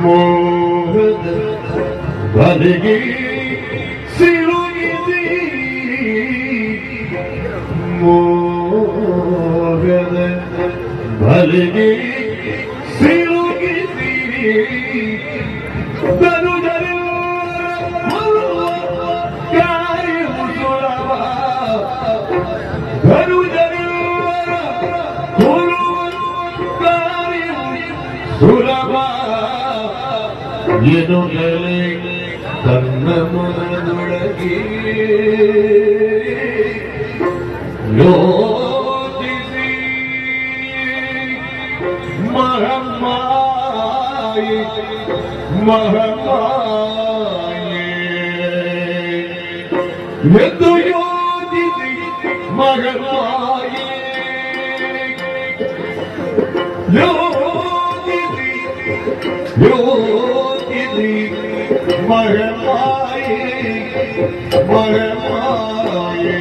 ಮೋಹದ ಬಲಿಗೆ ಸಿಲುಕಿಸಿ ಮೋಹದ ಬಲಿಗೆ ಸಿಲುಕಿಸಿ ಸುಲಭ ಎನ್ನುತ್ತಲೇ ತನ್ನ ಮನದೊಳಗೆ ಯೋಚಿಸಿ ಮಹಮ್ಮಾಯಿ ಮಹಮ್ಮಾಯಿ ಎಂದು ಯೋಚಿಸಿ ಮಹಮ್ಮಾಯಿ ಯೋಚಿಸಿ ಮಹಮ್ಮಾಯಿ ಮಹಮ್ಮಾಯಿ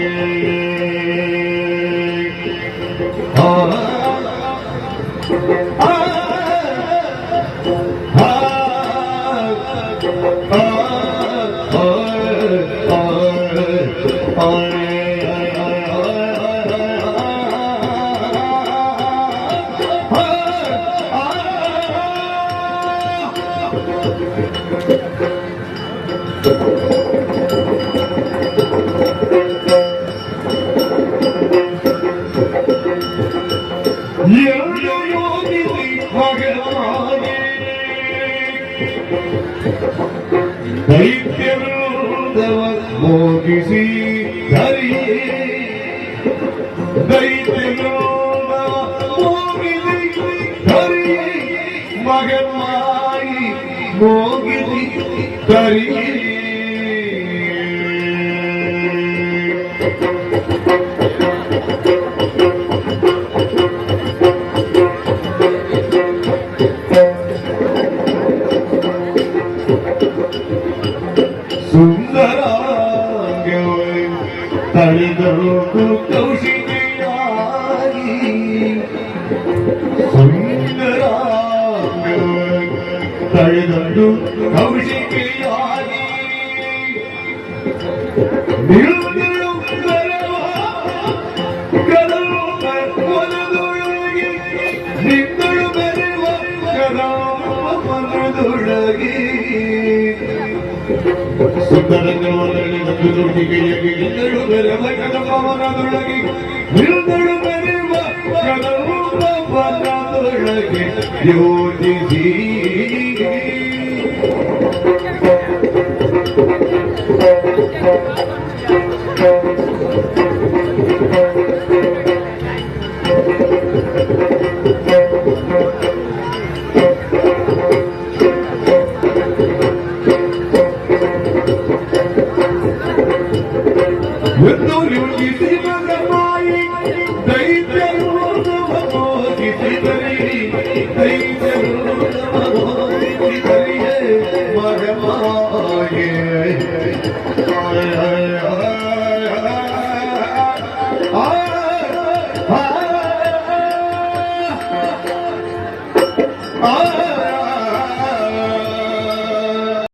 ದೈತ್ಯವಿರುವುದವ ಮೋಗಿಸಿ ಧರಿಯೇ ದೈತ್ಯವಿರುವುದವ ಮೋಗಿಸಿ ಧರಿಯೇ ಮಗಮಾಯಿ ಮೋಗಿಸಿ ಧರಿಯೇ ಸುಂದರಾಂಗವೇ ತಳೆದರು ಕೌಶಿಕೆಯಾಗಿ ಸುಂದರಾಂಗವೇ ತಳೆದರು ಕೌಶಿಕೆಯಾಗಿ ನಿಲ್ದರು ಕದವು ಮನದೊಳಗೆ ನಿಂದಳು ಬೆರೆವ ಕದವು ಮನದೊಳಗೆ ಸುಂದರಂಗವರಲ್ಲಿ ಒಂದು ನುಡಿಗೆಯಾಗಿ ನಿಂದಳು ಬೆರೆವ ಕದವನದೊಳಗೆ ನಿಲ್ದಳು ಬೆರೆವ ಕದವನದೊಳಗೆ ಯೋಚಿಸಿ ಯೋಚಿಸಿ ಮಗಮಾಯಿ ದೈತ್ಯವಿರುವುದವ ಮೋಗಿಸಿ ಧರಿಯೇ ದೈತ್ಯವಿರುವುದವ ಮೋಗಿಸಿ ಧರಿಯೇ ಮಗಮಾಯಿ ಆ